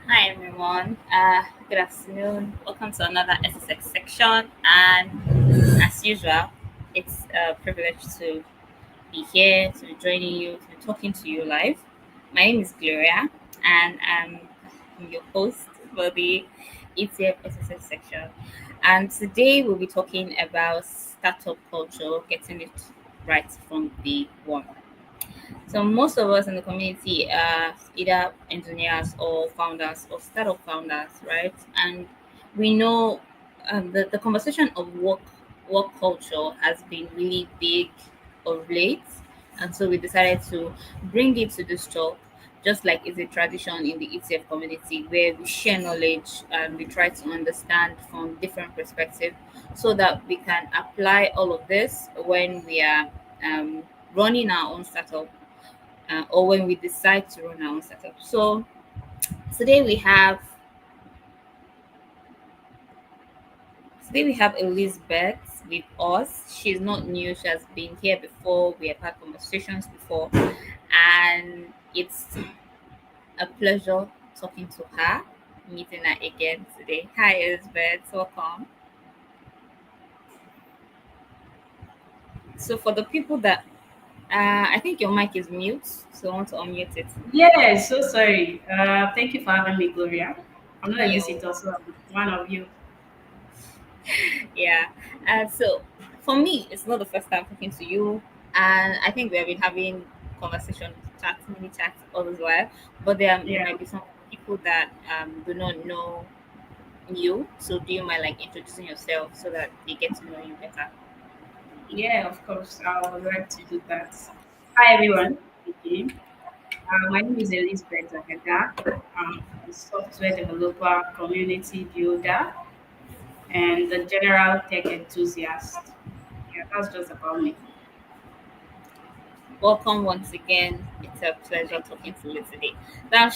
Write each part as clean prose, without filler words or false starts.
Hi everyone. Good afternoon. Welcome to another SSX section. And as usual, it's a privilege to be here, to be joining you, to be talking to you live. My name is Gloria, and I'm your host for the ETF SSX section. And today we'll be talking about startup culture, getting it right from the one. So most of us in the community are either engineers or founders or startup founders, right? And we know the conversation of work culture has been really big of late, and so we decided to bring it to this talk. Just like it's a tradition in the ETF community where we share knowledge and we try to understand from different perspectives so that we can apply all of this when we are running our own startup or when we decide to run our own startup. So today we have today we have Elizabeth with us. She's not new. She has been here before. We have had conversations before, and it's a pleasure talking to her, meeting her again today. Hi, Elizabeth. Welcome. So for the people that I think your mic is mute, so I want to unmute it. Yeah, so sorry. Thank you for having me, Gloria. I'm not a You. visitor, so I'm one of you. Yeah. So for me, it's not the first time talking to you, and I think we have been having conversation, chats, mini chats all as well. But there Yeah, might be some people that do not know you. So do you mind like introducing yourself so that they get to know you better? yeah, of course. I would like to do that. Hi, everyone. Again. My name is Elizabeth Agada. I'm a software developer, community builder, and a general tech enthusiast. Yeah, that's just about me. Welcome once again. It's a pleasure talking to you today. Now,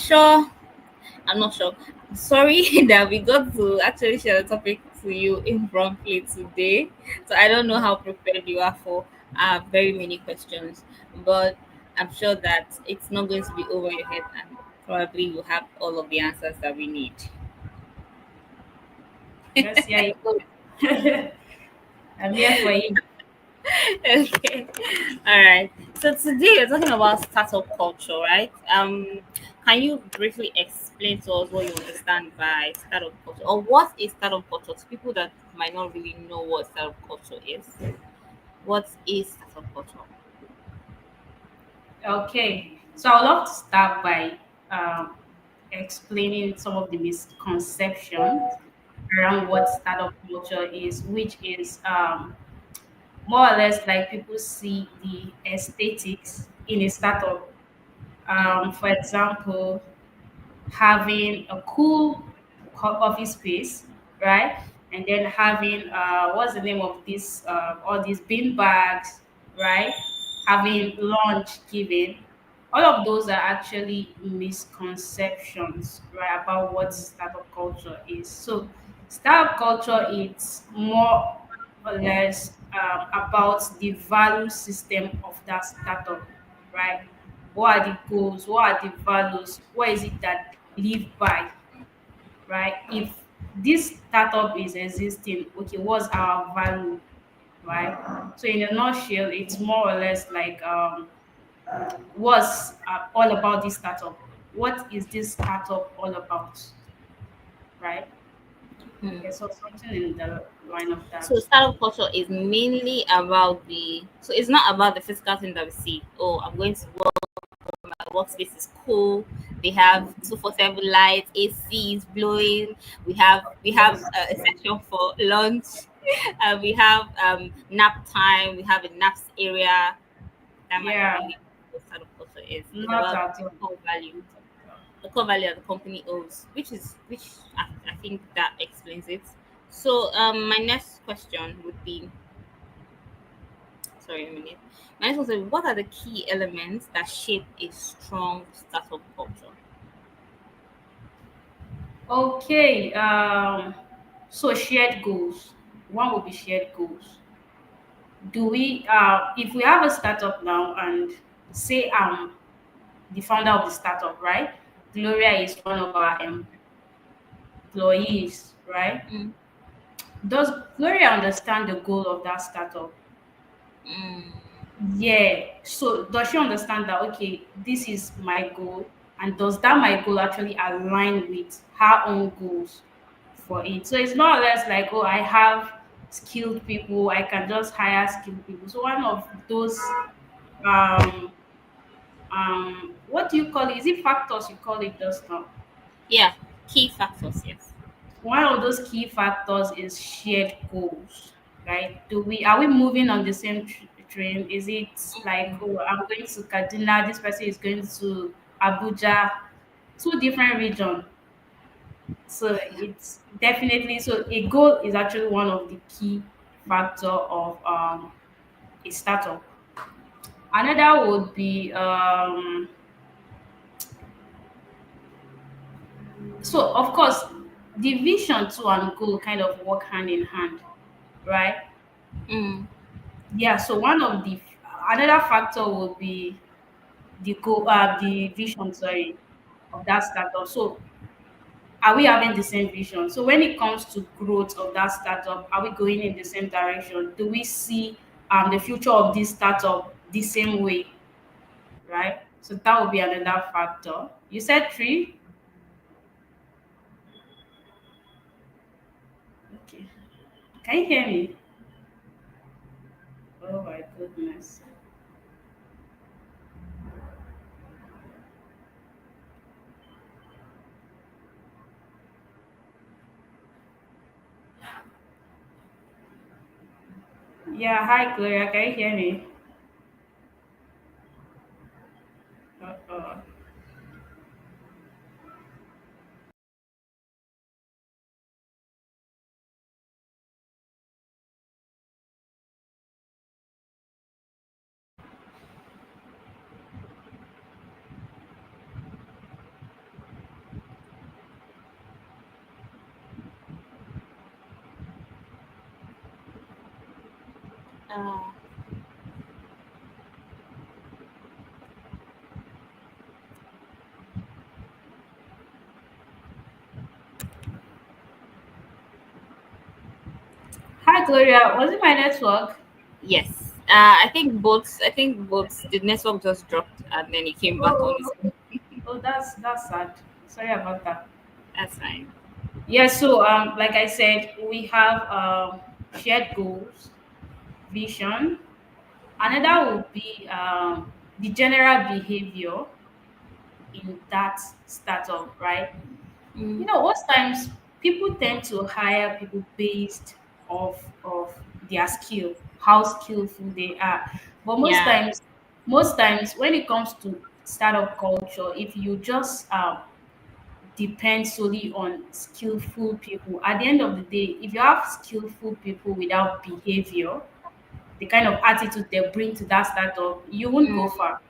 I'm not sure. Sorry that we got to actually share the topic to you impromptu today. So I don't know how prepared you are for very many questions, but I'm sure that it's not going to be over your head and probably you have all of the answers that we need. Let's see how it goes. I'm here for you. Okay. All right. So today we're talking about startup culture, right? Can you briefly explain to us what you understand by startup culture, or what is startup culture to people that might not really know what startup culture is? What is startup culture? Okay, so I would love to start by um, explaining some of the misconceptions around what startup culture is, which is more or less like people see the aesthetics in a startup. For example, having a cool office space, right? And then having what's the name of this? All these bean bags, right? Having lunch giving. All of those are actually misconceptions, right, about what startup culture is. So, startup culture is more or less about the value system of that startup, right? What are the goals? What are the values? What is it that they live by, right? If this startup is existing, okay, what's our value, right? So in a nutshell, it's more or less like what's all about this startup. What is this startup all about, right? Hmm. Yeah, so something in the line of So that. startup culture is mainly about the. So it's not about the physical thing that we see. Oh, I'm going to work. My workspace is cool. They have 247 lights, AC is blowing. We have Yes. a section for lunch. We have nap time. We have a naps area. That might be Yeah, really what startup culture is. It's not about at the all. core value, the core value that the company owns, which I think that explains it. So my next question would be, sorry, a minute. My next question: what are the key elements that shape a strong startup culture? Okay, so shared goals. One will be shared goals. Do we if we have a startup now and say the founder of the startup, right? Gloria is one of our employees. employees, right? Mm, Does Gloria understand the goal of that startup? mm, Yeah. So does she understand that okay, this is my goal, and does that my goal actually align with her own goals for it? So it's more or less like, oh, I have skilled people, I can just hire skilled people. So one of those um what do you call it? Is it factors you call it just now? yeah, key factors, yes. One of those key factors is shared goals, right? Do we are we moving on the same train? Is it like, oh, I'm going to Kaduna, this person is going to Abuja, two different regions. So it's definitely, so a goal is actually one of the key factor of a startup. Another would be so of course the vision to and goal kind of work hand in hand, right? Mm, Yeah, so one of the another factor would be the goal, the vision, sorry, of that startup. So, are we having the same vision? So, when it comes to growth of that startup, are we going in the same direction? Do we see the future of this startup the same way, right? So that would be another factor. You said three. Okay. Can you hear me? Oh my goodness. Yeah. Hi, Gloria. Can you hear me? Uh-uh. uh, Hi, Gloria. Was it my network? yes. I think both the network just dropped and then it came back on its Oh, own. oh, that's sad. Sorry about that. That's fine. Yeah, so like I said, we have shared goals, vision. Another would be the general behavior in that startup, right? Mm, Most times people tend to hire people based of their skill, how skillful they are. But yeah. most times when it comes to startup culture, if you just depend solely on skillful people. At the end of the day, if you have skillful people without behavior, the kind of attitude they bring to that startup, you won't go Mm, far.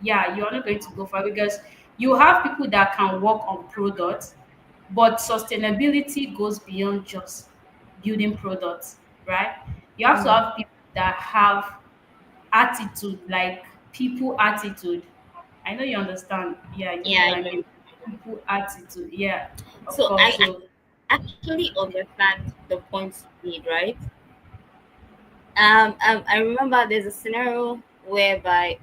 Yeah, you're not going to go far because you have people that can work on products, but sustainability goes beyond just building products, right? You have to mm. have people that have attitude, like people attitude. I know you understand. Yeah, you know Yeah, what I I know. mean. People attitude. Yeah, of So course. So I actually understand the points you made, right? I remember there's a scenario whereby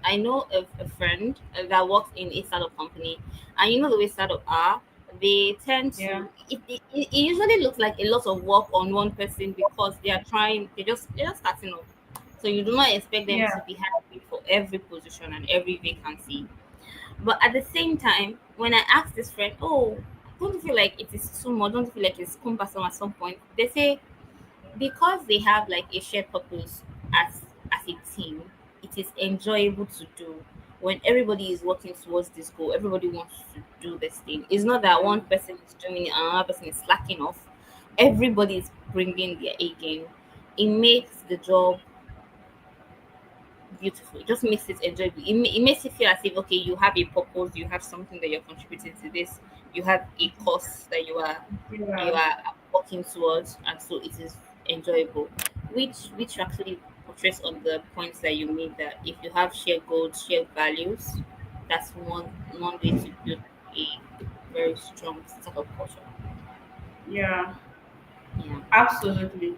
I know of a friend that works in a startup company, and you know the way startup are, they tend yeah, to. It usually looks like a lot of work on one person because they are trying. They're just starting up, so you do not expect them to yeah, be happy for every position and every vacancy. But at the same time, when I ask this friend, "Oh, don't you feel like it is too much? Don't you feel like it's cumbersome at some point?" They say because they have like a shared purpose as a team, it is enjoyable to do. When everybody is working towards this goal, everybody wants to do this thing. It's not that one person is doing it and another person is slacking off. Everybody is bringing their A game. It makes the job beautiful. It just makes it enjoyable. It makes it feel as if okay, you have a purpose, you have something that you're contributing to this, you have a cause that you yeah. are working towards, and so it is enjoyable. Which actually portrays on the points that you made that if you have shared goals, shared values, that's one way to build a very strong startup culture. Yeah, Yeah. absolutely.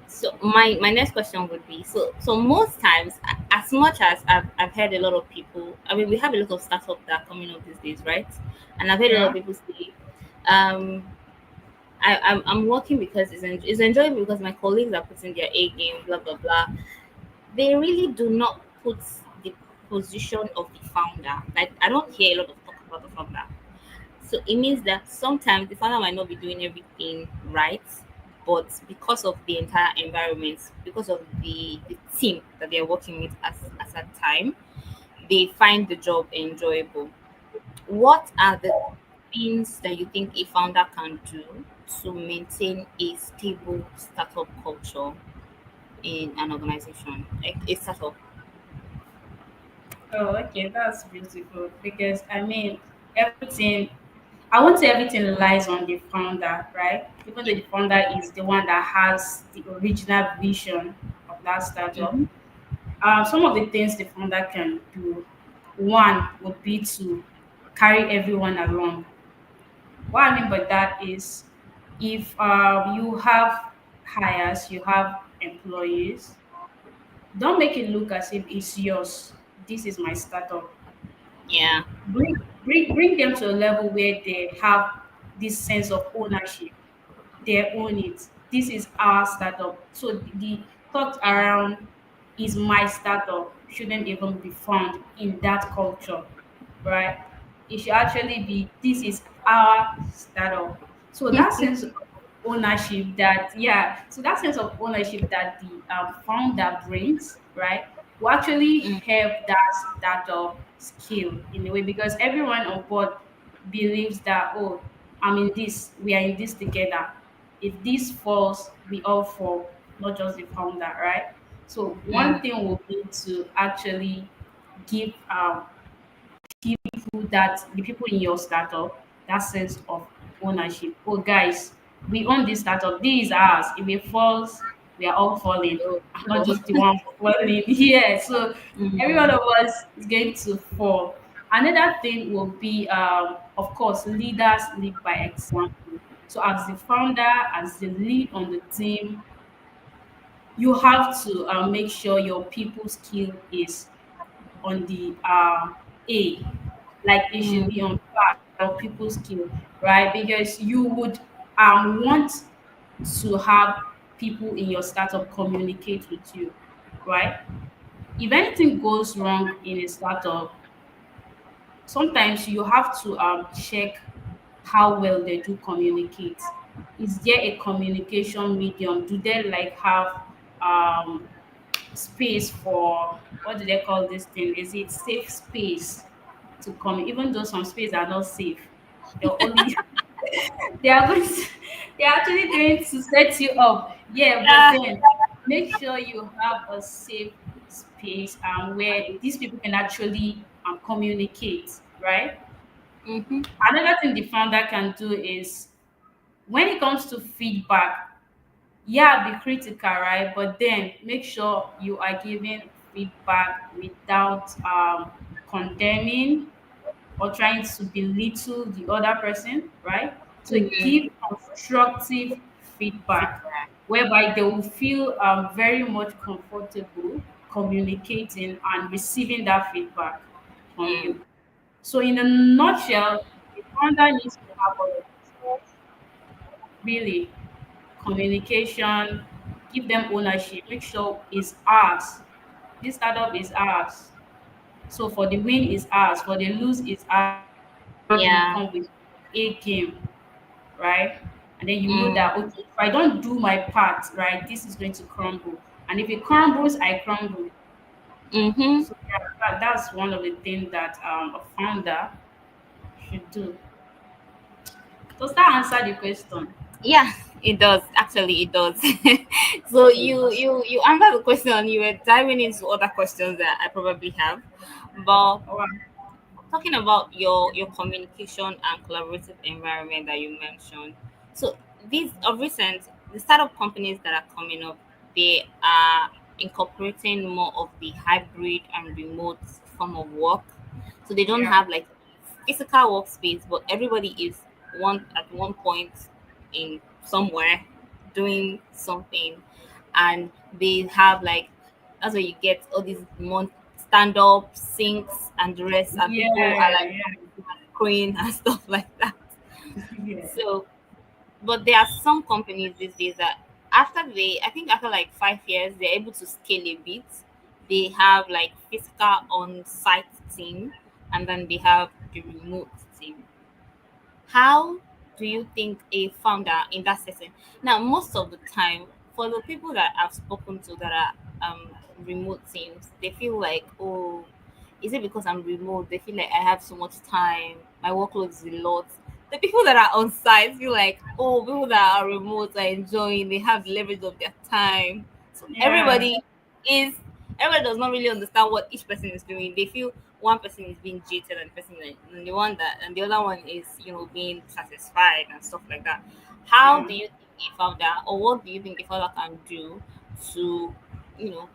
So my next question would be, so most times, as much as I've heard a lot of people, I mean, we have a lot of startups that are coming up these days, right? And I've heard a lot of Yeah. people say, um I'm working because it's enjoyable because my colleagues are putting their A game, blah blah blah. They really do not put the position of the founder. Like, I don't hear a lot of talk about the founder. So it means that sometimes the founder might not be doing everything right, but because of the entire environment, because of the team that they're working with as a time, they find the job enjoyable. What are the things that you think a founder can do to maintain a stable startup culture in an organization, like a startup? Oh, okay, that's beautiful because I mean everything. I won't say everything lies on the founder, right? Even though Yeah. the founder is the one that has the original vision of that Mm-hmm. startup. Some of the things the founder can do, one would be to carry everyone along. What I mean by that is if you have hires, you have employees, don't make it look as if it's yours. This is my startup. Yeah. Bring them to a level where they have this sense of ownership. They own it. This is our startup. So the thought around is my startup shouldn't even be found in that culture, right? It should actually be this is our startup. So that sense of ownership that yeah, so that sense of ownership that the founder brings, right, will actually Mm, help that startup scale in a way because everyone on board believes that oh, I'm in this, we are in this together. If this falls, we all fall, not just the founder, right? So one mm, thing will be to actually give people that the people in your startup that sense of ownership. Oh guys, we own this startup. This is ours. If it falls, we are all falling. so, I'm not just the one falling. Yeah. So every one mm, of us is going to fall. Another thing will be of course leaders lead by example. So as the founder, as the lead on the team, you have to make sure your people skill is on the A, like it should be mm, on par of people's skill, right? Because you would want to have people in your startup communicate with you, right? If anything goes wrong in a startup, sometimes you have to check how well they do communicate. Is there a communication medium? Do they like have um space for what do they call this thing? Is it safe space to come? Even though some space are not safe, they're only they are going to, they're actually going to set you up. Yeah, but ah, then make sure you have a safe space where these people can actually communicate, right? mm-hmm, Another thing the founder can do is when it comes to feedback, yeah, be critical, right? But then make sure you are giving feedback without condemning or trying to belittle the other person, right? So mm, give constructive feedback whereby they will feel very much comfortable communicating and receiving that feedback from mm, you. So in a nutshell, the founder needs to have all of these things, really communication, give them ownership, make sure it's ours. This startup is ours. So for the win is ours, for the lose is ours. Everybody will yeah, come with a game, right? And then you know mm, that okay, if I don't do my part, right, this is going to crumble. And if it crumbles, I crumble. mm-hmm. So yeah, that's one of the things that a founder should do. Does that answer the question? Yeah, it does. Actually, it does. So you answered the question. You were diving into other questions that I probably have, but All right. talking about your communication and collaborative environment that you mentioned. So these of recent, the startup companies that are coming up, they are incorporating more of the hybrid and remote form of work. So they don't Yeah. have like physical workspace, but everybody is one point in somewhere doing something, and they have like that's where you get all these stand up sinks and the rest, and people are Yeah, like yeah, crane and stuff like that. yeah. So, but there are some companies these days that I think after like 5 years, they're able to scale a bit. They have like physical on site team, and then they have the remote team. How do you think a founder in that setting? Now, most of the time, for the people that I've spoken to that are remote teams, they feel like, oh, is it because I'm remote? They feel like I have so much time, my workload is a lot. The people that are on site feel like, oh, people that are remote are enjoying, they have the leverage of their time. So Yeah. is everybody does not really understand what each person is doing. They feel one person is being jaded and the one that and the other one is being satisfied and stuff like that. How Yeah. do you think a founder, or what do you think a founder can do to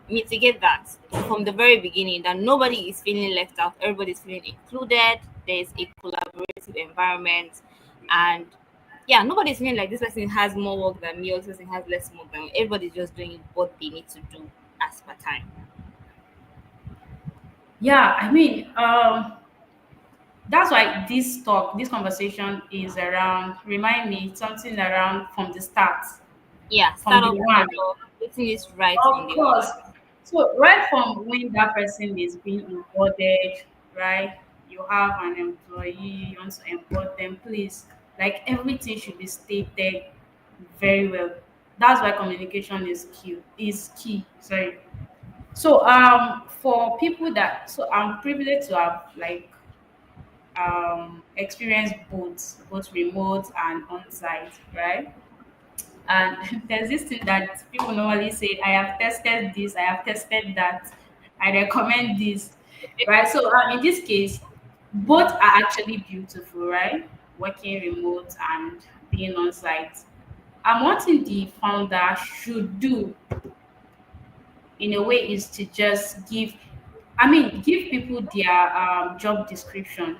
mitigate that from the very beginning, that nobody is feeling left out, everybody's feeling included, there's a collaborative environment, and yeah, nobody's feeling like this person has more work than me or this person has less work than me. Everybody's just doing what they need to do as per time. Yeah, that's why this conversation is around, remind me something around from the start, Yeah, from the startup one. culture, getting this right from Of the course. one. So right from when that person is being onboarded, right? You have an employee, you want to onboard them, please. Like everything should be stated very well. That's why communication is key. Sorry. So for people that, so I'm privileged to have like experienced both remote and on-site, right? And there's this thing that people normally say, I have tested this, I have tested that, I recommend this, right? So in this case, both are actually beautiful, right? Working remote and being on site. And one thing the founder should do in a way is to just give people their job description.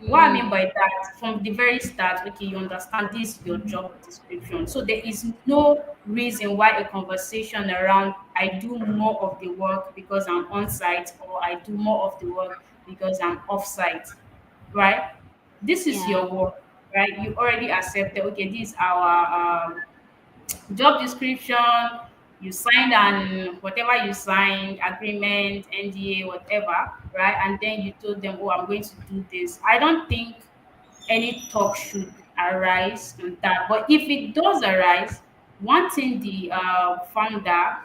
What I mean Mm, by that, from the very start, okay, you understand this is your job description. So there is no reason why a conversation around I do more of the work because I'm on site, or I do more of the work because I'm off site, right? This is yeah, your work, right? You already accepted, okay, this is our job description. You signed an whatever you signed, agreement, NDA, whatever, right? And then you told them, oh, I'm going to do this. I don't think any talk should arise on that. But if it does arise, one thing the founder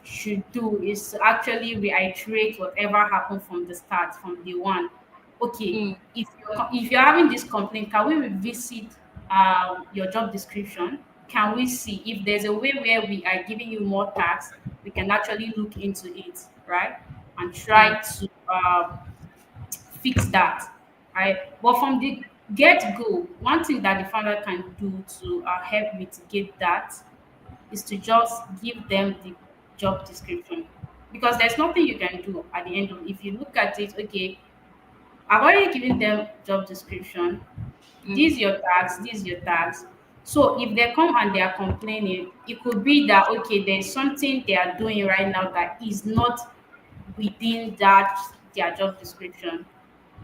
should do is to actually reiterate whatever happened from the start, from day one. Okay, mm, if you're having this complaint, can we revisit your job description? Can we see if there's a way where we are giving you more tasks? We can actually look into it, right? And mm. try to fix that, right? But from the get go, one thing that the founder can do to help mitigate that is to just give them the job description, because there's nothing you can do at the end of, if you look at it, okay, I've already given them job description, Mm. these your tax, these your tax. So if they come and they are complaining, it could be that okay, there's something they are doing right now that is not within that their job description.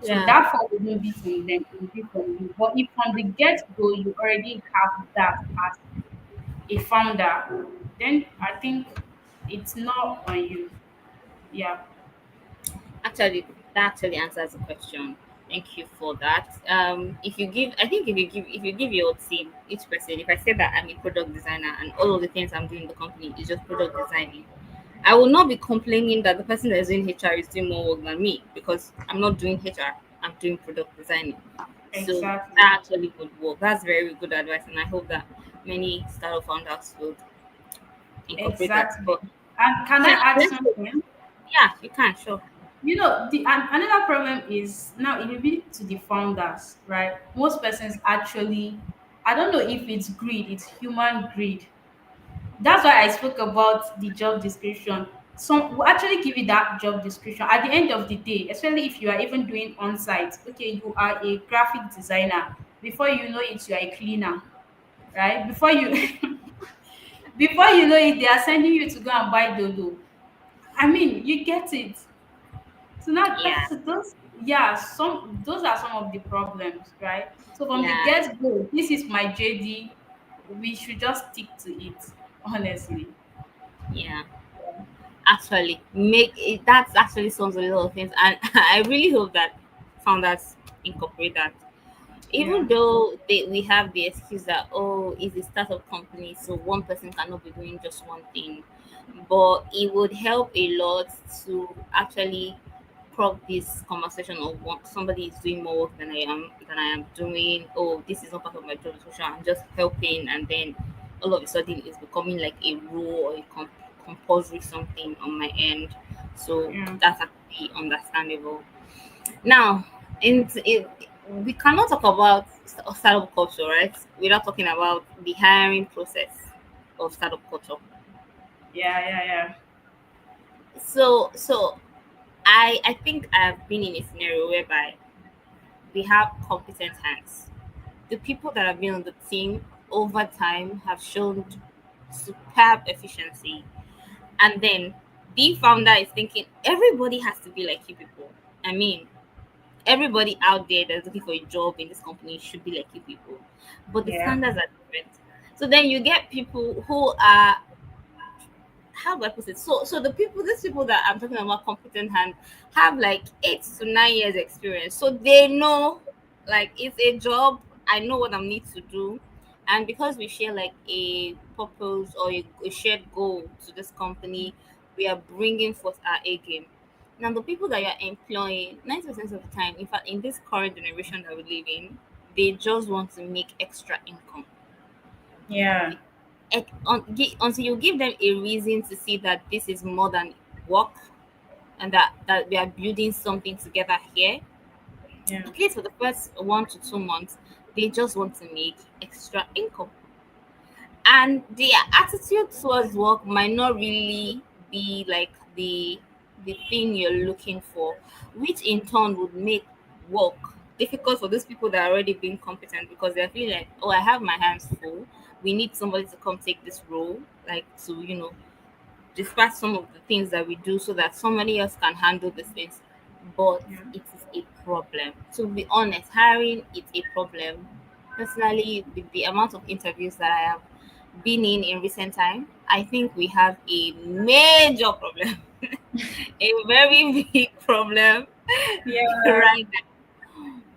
So Yeah. that fault will not be from them, it will be from you. But if from the get go you already have that as a founder, then I think it's not on you. Yeah. Actually, that actually answers the question. Thank you for that. If you give, I think if you give your team each person, if I say that I'm a product designer and all of the things I'm doing in the company is just product designing, I will not be complaining that the person that is doing HR is doing more work than me because I'm not doing HR. I'm doing product designing. So Exactly. that actually would work. That's very good advice, and I hope that many startup founders will incorporate that. Exactly. But And can I yeah, add let's go. something? Yeah, you can, sure. Another problem is now it will be to the founders, right? Most persons actually, I don't know if it's greed, it's human greed. That's why I spoke about the job description. some will actually give you that job description at the end of the day, especially if you are even doing on site. Okay, you are a graphic designer. Before you know it, you are a cleaner, right? Before you before you know it, they are sending you to go and buy dodo. I mean, you get it. So now Yeah, that's those, yeah, some those are some of the problems, right? So from the yeah, get go, this is my JD. We should just stick to it, honestly. yeah. Actually, make it, that's actually solves a lot of things, and I really hope that founders incorporate that. Yeah. Even though we have the excuse that, oh, it's a startup company, so one person cannot be doing just one thing, but it would help a lot to actually prop this conversation of what somebody is doing more work than I am doing. Oh, this is not part of my job description. I'm just helping, and then all of a sudden it's becoming like a rule or a compulsory something on my end. So Yeah. that's actually understandable. Now, we cannot talk about startup culture, right? Without talking about the hiring process of startup culture. Yeah, yeah, yeah. So I think I've been in a scenario whereby we have competent hands. The people that have been on the team over time have shown superb efficiency, and then the founder is thinking everybody has to be like you people. I mean, everybody out there that's looking for a job in this company should be like you people, but the Yeah. standards are different. So then you get people who are, how do I put it? So the people, these people that I'm talking about, competent and have like 8 to 9 years experience, so they know, like, it's a job. I know what I need to do, and because we share like a purpose or a shared goal to this company, we are bringing forth our A game. Now the people that you're employing, 90% of the time, in fact, in this current generation that we live in, they just want to make extra income. Yeah. Until you give them a reason to see that this is more than work, and that we are building something together here, Yeah. at least for the first 1 to 2 months, they just want to make extra income, and their attitude towards work might not really be like the thing you're looking for, which in turn would make work difficult for those people that are already being competent, because they're feeling like, oh, I have my hands full, we need somebody to come take this role, like, to dispatch some of the things that we do so that somebody else can handle these things. But Yeah. it is a problem. To be honest, hiring is a problem. Personally, with the amount of interviews that I have been in recent time, I think we have a major problem, a very big problem Yeah. right now.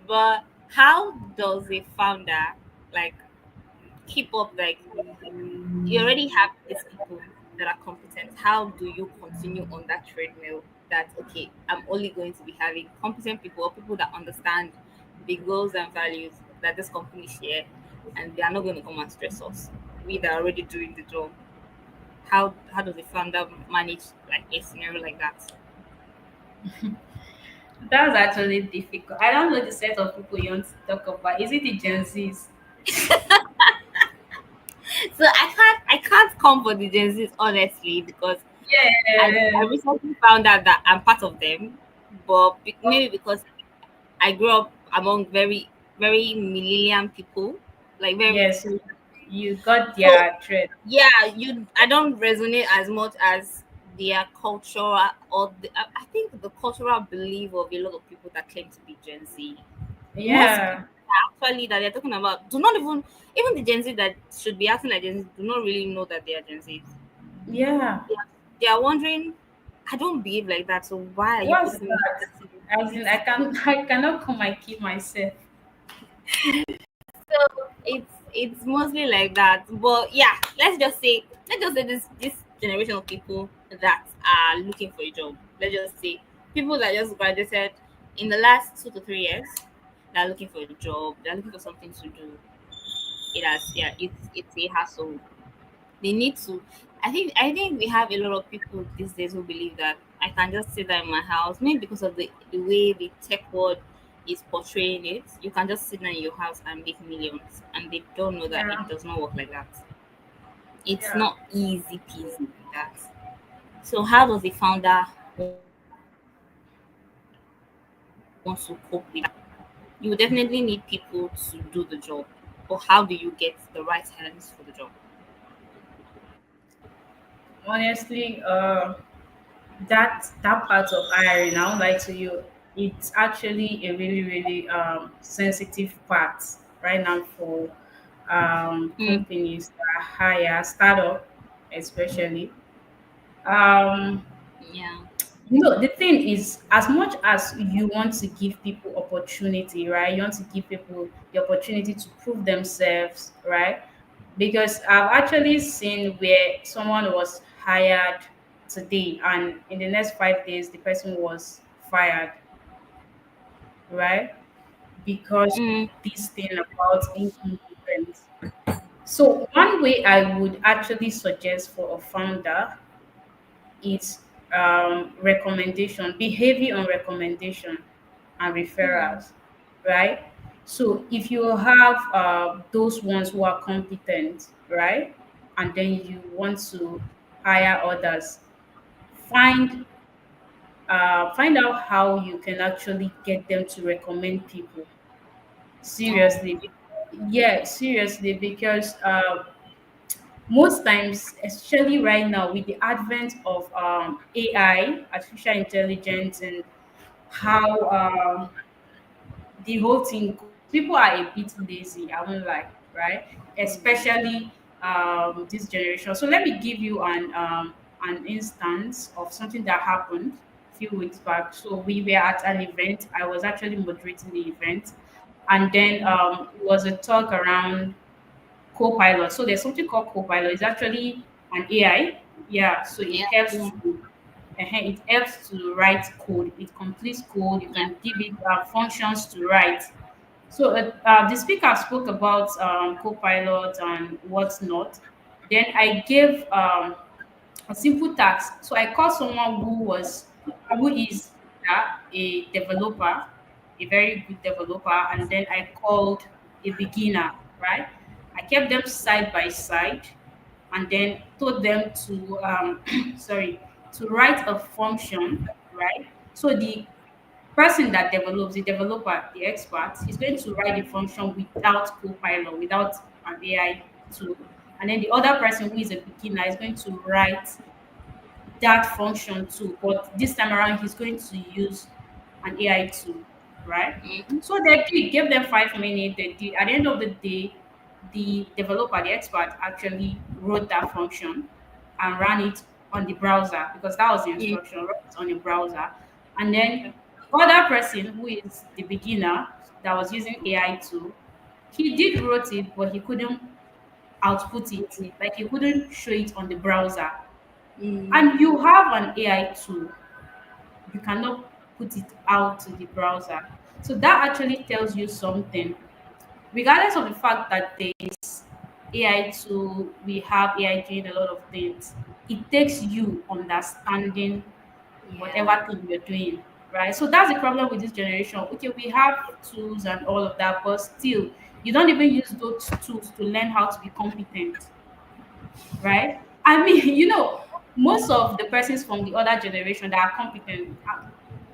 But how does a founder, like, keep up, like, you already have these people that are competent. How do you continue on that treadmill that, okay, I'm only going to be having competent people or people that understand the goals and values that this company share, and they are not going to come and stress us. We that are already doing the job. How does the founder manage like a scenario like that? That's actually difficult. I don't know the set of people you want to talk about. Is it the Gen Zs? So I can't come for the Gen Zs, honestly, because I Yeah. recently found out that I'm part of them, but maybe because I grew up among very, very millennium people, like very. Yes, you got So their thread. yeah, I don't resonate as much as their cultural, or I think the cultural belief of a lot of people that claim to be Gen Z. Most people Yeah. actually that they're talking about do not even the Gen Z that should be acting like Gen Z do not really know that they are Gen Z. Yeah. They are wondering, I don't behave like that, so why are you What's putting me that? As in, I can I cannot come and keep myself. So it's mostly like that. But yeah, let's just say this generation of people that are looking for a job. Let's just say people that just graduated in the last 2 to 3 years. They're looking for a job. They're looking for something to do. It's a hassle. They need to. I think we have a lot of people these days who believe that I can just sit there in my house, maybe because of the way the tech world is portraying it. You can just sit there in your house and make millions, and they don't know that Yeah. it does not work like that. It's Yeah. not easy peasy like that. So how does the founder want to cope with that? You will definitely need people to do the job. But how do you get the right hands for the job? Honestly, that part of hiring, I won't lie to you, it's actually a really, really sensitive part right now for Mm, companies that hire startup, especially. Um, yeah. the thing is, as much as you want to give people opportunity, right? You want to give people the opportunity to prove themselves, right? Because I've actually seen where someone was hired today and in the next 5 days the person was fired, right? Because of Mm, this thing about incompetence. So one way I would actually suggest for a founder is recommendation, behavior on recommendation and referrals, right? So if you have those ones who are competent, right, and then you want to hire others, find find out how you can actually get them to recommend people. oh, Seriously, yeah, seriously, because most times, especially right now with the advent of AI, artificial intelligence, and how the whole thing goes, people are a bit lazy, I won't lie, right? Especially this generation. So let me give you an instance of something that happened a few weeks back. So we were at an event. I was actually moderating the event, and then it was a talk around Copilot. So there's something called Copilot. It's actually an AI. Yeah. So yeah, it helps yeah, to it helps to write code. It completes code. You yeah. can give it functions to write. So the speaker spoke about Copilot and what's not. Then I gave a simple task. So I called someone who is a developer, a very good developer, and then I called a beginner, right? I kept them side by side and then told them to sorry, to write a function, right? So the person that develops, the developer, the expert, is going to write the function without Copilot, without an AI tool. And then the other person who is a beginner is going to write that function too, but this time around he's going to use an AI tool, right? Mm, So they did, gave them 5 minutes. They did. At the end of the day, the developer, the expert, actually wrote that function and ran it on the browser because that was the mm, instruction. Wrote it on the browser, and then the other person who is the beginner that was using AI tool, he did wrote it, but he couldn't output it. okay. Like he couldn't show it on the browser, Mm, and you have an AI tool, you cannot put it out to the browser. So that actually tells you something. Regardless of the fact that there is AI tool, we have AI doing a lot of things. It takes you understanding yeah, whatever thing you're doing, right? So that's the problem with this generation. Okay, we have tools and all of that, but still, you don't even use those tools to learn how to be competent, right? I mean, most of the persons from the other generation that are competent,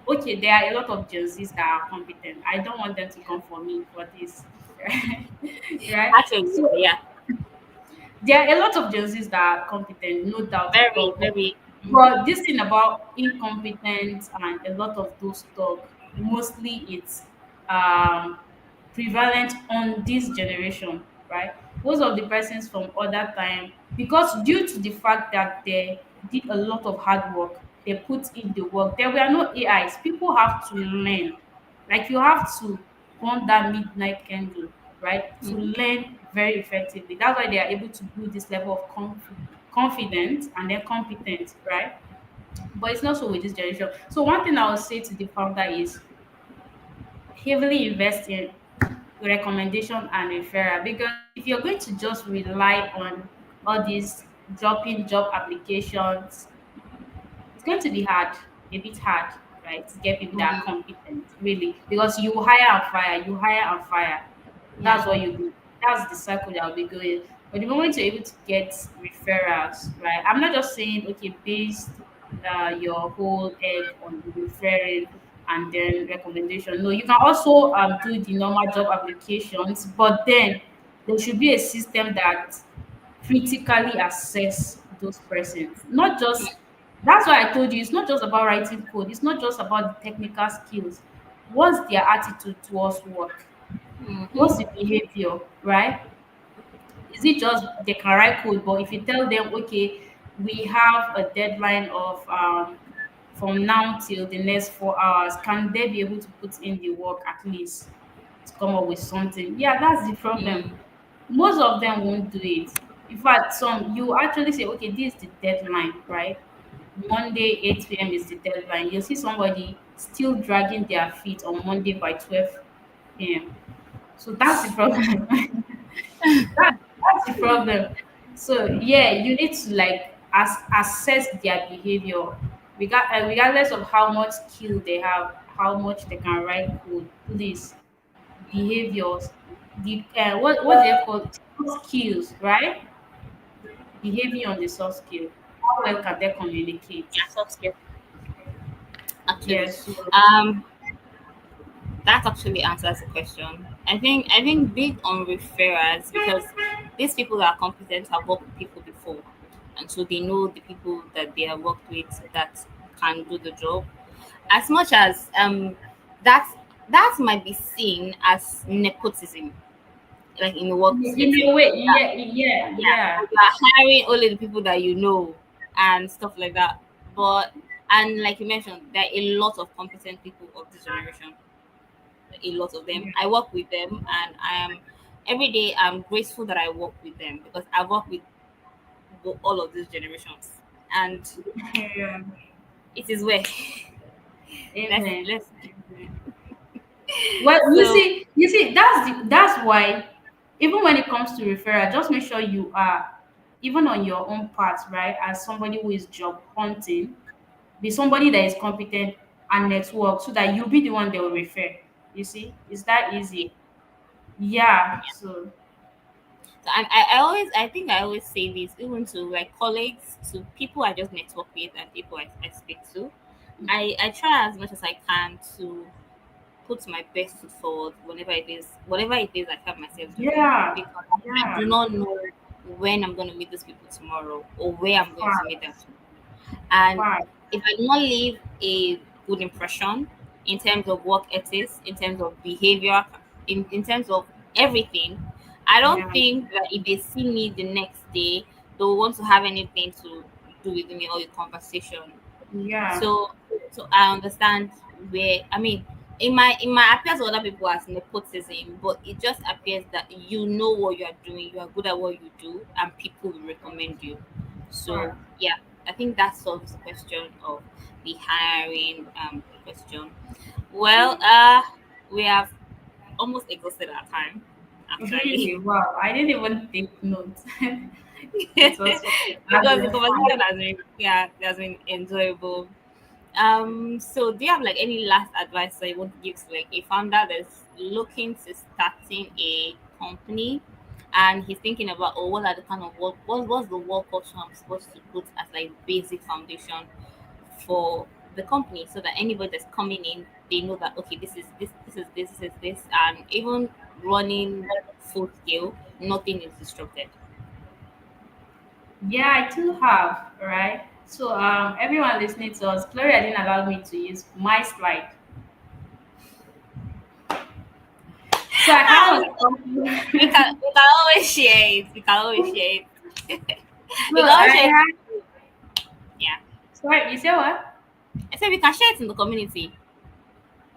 okay, there are a lot of Gen Zs that are competent. I don't want them to come for me for this, right? Right? actually, So yeah, there are a lot of Gen Zs that are competent, no doubt at very, all. But, very. Mm, but this thing about incompetence and a lot of those talk, mostly it's um, prevalent on this generation, right? Most of the persons from other time, because due to the fact that they did a lot of hard work, they put in the work. There were no AIs. People have to learn. Like you have to burn that midnight candle, right? To mm, learn very effectively. That's why they are able to build this level of confidence and then competent, right? But it's not so with this generation. So one thing I would say to the founder is heavily invest in recommendation and referral, because if you're going to just rely on all these dropping job applications, it's going to be hard, a bit hard, right, to get people that are mm, competent, really, because you hire and fire, you hire and fire. That's yeah, what you do. That's the circle that will be going. But the moment you're able to get referrals, right? I'm not just saying okay, based your whole egg on the referring and then recommendation. No, you can also do the normal job applications, but then there should be a system that critically assess those persons. Not just That's why I told you it's not just about writing code, it's not just about the technical skills. What's their attitude towards work? What's Mm-hmm. the behavior, right? Is it just they can write code, but if you tell them, okay, we have a deadline of from now till the next 4 hours, can they be able to put in the work at least to come up with something? Yeah, that's the problem. Mm. Most of them won't do it. In fact, some you actually say, okay, this is the deadline, right? Monday 8 p.m. is the deadline. You'll see somebody still dragging their feet on Monday by 12 p.m. So that's the problem. That's the problem. So yeah, you need to like assess their behavior, regardless of how much skill they have, how much they can write code. Please, behaviors, the what they call soft skills, right? Behaving on the soft skill. How well can they communicate? Yeah, soft skill. Actually, Yes. So, um, that actually answers the question. I think big on referrals because these people are competent, have worked with people before, and so they know the people that they have worked with that can do the job. As much as that that might be seen as nepotism, like in the work in setting. a way, yeah, yeah, Yeah, yeah. like you are hiring only the people that you know and stuff like that. But and like you mentioned, there are a lot of competent people of this generation. A lot of them. Yeah. I work with them, and I am every day. I'm grateful that I work with them because I work with all of these generations, and Yeah. it is where Amen. let's Well, so you see, that's why even when it comes to referral, just make sure you are even on your own part, right? As somebody who is job hunting, be somebody that is competent and network so that you'll be the one they will refer. You see, it's that easy. Yeah. So I think I always say this even to like colleagues, to people I just network with and people I speak to. I try as much as I can to put my best foot forward whatever it is I have myself doing yeah, because I yeah. do not know when I'm going to meet those people tomorrow or where I'm going to meet them Fact, tomorrow. And fact. if I do not leave a good impression in terms of work ethics, in terms of behavior, in terms of everything, I don't Yeah, think that if they see me the next day, they'll want to have anything to do with me or a conversation. yeah, So I understand where I mean it might appear to other people as nepotism, but it just appears that you know what you are doing, you are good at what you do, and people will recommend you. So fact. yeah, I think that solves the question of the hiring question. Well, we have almost exhausted our time actually. Really? Wow. I didn't even take notes. It was has Because the been fun. conversation has been yeah, it has been enjoyable. So do you have like any last advice that you want to give to like a founder that's looking to starting a company and he's thinking about what are the kind of what's the work option I'm supposed to put as like basic foundation for the company so that anybody that's coming in they know that okay this is this and even running full scale nothing is disrupted. Yeah, I do have, right? So everyone listening to us, Gloria didn't allow me to use my slide. So I Ah, have a company. we can always share it. We can always share it. So We can always I share it. have Yeah. sorry, you say what? I said we can share it in the community.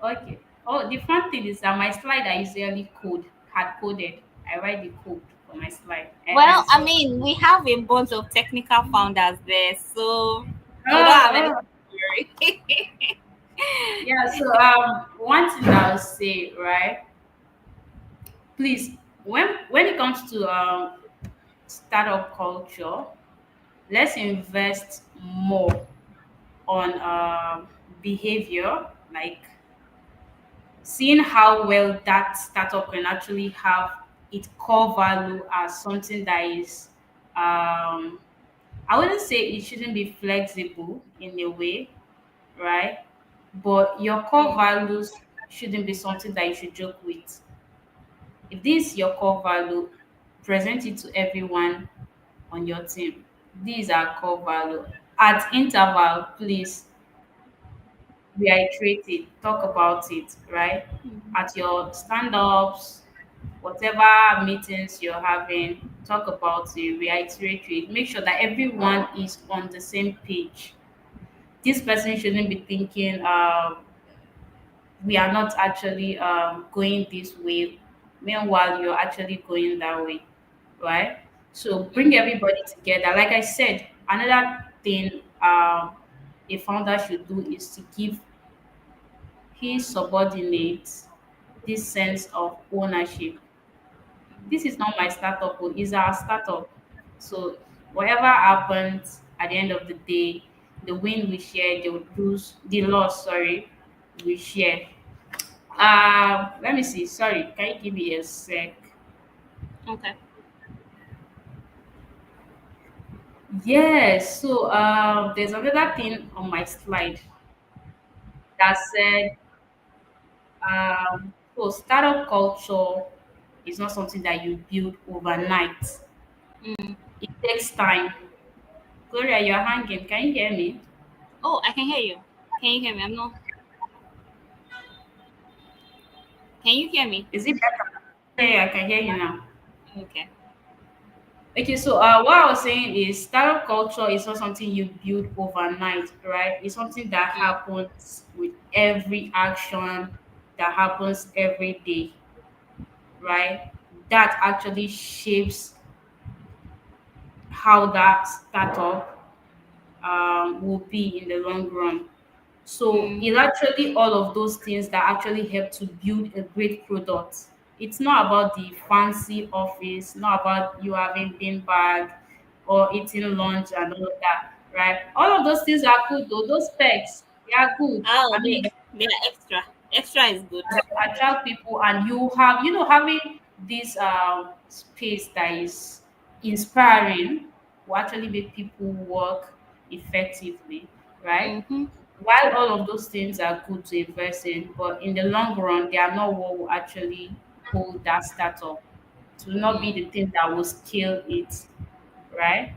Okay. Oh, the fun thing is that my slide I usually hard coded. I write the code for my slide. Well, I So mean, we have a bunch of technical founders there, so you don't have anything oh, to worry. yeah, so one thing I'll say, right? Please, when it comes to startup culture, let's invest more on behavior, like seeing how well that startup can actually have its core value as something that is um, I wouldn't say it shouldn't be flexible in a way, right? But your core Mm, values shouldn't be something that you should joke with. If this is your core value, present it to everyone on your team. These are core value. At interval, please reiterate it, talk about it, right? mm, At your stand-ups, whatever meetings you're having, talk about it, reiterate it. Make sure that everyone is on the same page. This person shouldn't be thinking, we are not actually going this way, meanwhile you're actually going that way, right? So bring mm, everybody together. Like I said, another thing a founder should do is to give his subordinates this sense of ownership. This is not my startup, oh, it's our startup. So whatever happens at the end of the day, the win we share, the loss, sorry, we share. Let me see. Sorry, can you give me a sec? okay. Yes. So there's another thing on my slide that said, so startup culture is not something that you build overnight. Mm. It takes time. Gloria, you're hanging. Can you hear me? Oh, I can hear you. Can you hear me? I'm not. Can you hear me? Is it better? Yeah, I can hear you now. Okay. Okay, so what I was saying is startup culture is not something you build overnight, right? It's something that Mm, happens with every action that happens every day, right? That actually shapes how that startup will be in the long run. So mm, it's actually all of those things that actually help to build a great product. It's not about the fancy office, not about you having bean bag or eating lunch and all of that, right? All of those things are good though. Those specs, they are good. oh, I mean, they are extra. Extra is good. that attract people, and you have, having this space that is inspiring will actually make people work effectively, right? Mm-hmm. While all of those things are good to invest in, but in the long run, they are not what will actually hold that startup. It will not be Mm, the thing that will scale it, right?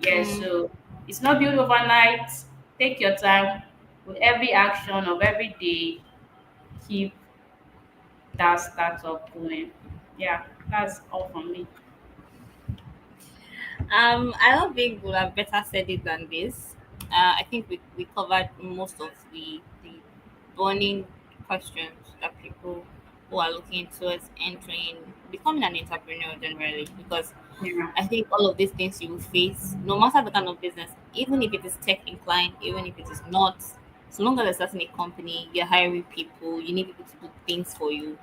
Yeah, mm. so it's not built overnight. Take your time with every action of every day. Keep that startup going. Yeah, that's all from me. I don't think we'll have better said it than this. I think we covered most of the burning questions that people who are looking towards entering, becoming an entrepreneur generally, because Yeah. I think all of these things you will face, no matter the kind of business, even if it is tech inclined, even if it is not, so long as you're starting a company, you're hiring people, you need people to do things for you,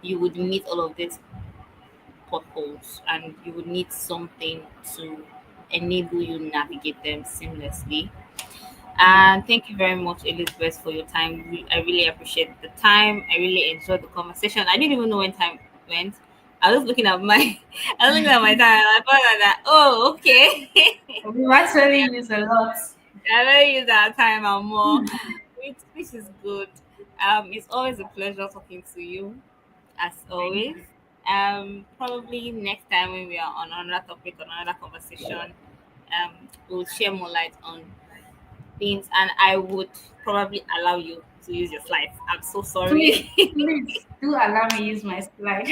you would meet all of these potholes and you would need something to enable you navigate them seamlessly. Mm. And thank you very much, Elizabeth, for your time. I really appreciate the time. I really enjoyed the conversation. I didn't even know when time went. I was looking at my I was looking at my time and I found out that oh okay. We actually use a lot. I better use our time and more. Which is good. It's always a pleasure talking to you, as Thank always. you. Probably next time when we are on another topic, on another conversation, we'll share more light on things, and I would probably allow you to use your slides. I'm so Please, sorry. please do allow me use my slide.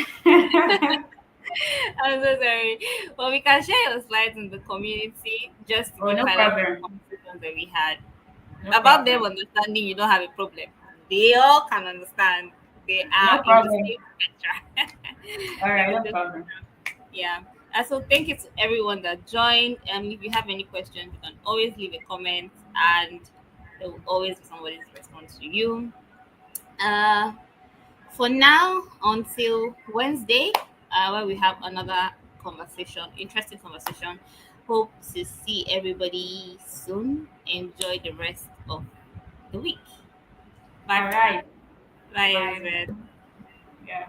I'm so sorry. Well, we can share your slides in the community just to Oh, give no highlight of the problem. conversations that we had. No About them problem. understanding, you don't have a problem. They all can understand. They are No in the problem. same spectrum. All They're right, in no the problem. Yeah. So thank you to everyone that joined. If you have any questions, you can always leave a comment, and there will always be somebody to respond to you. Uh, for now, until Wednesday, where we have another conversation, interesting conversation. Hope to see everybody soon. Enjoy the rest of the week. Bye All for now. right. Bye, Bye. Elizabeth. Yeah.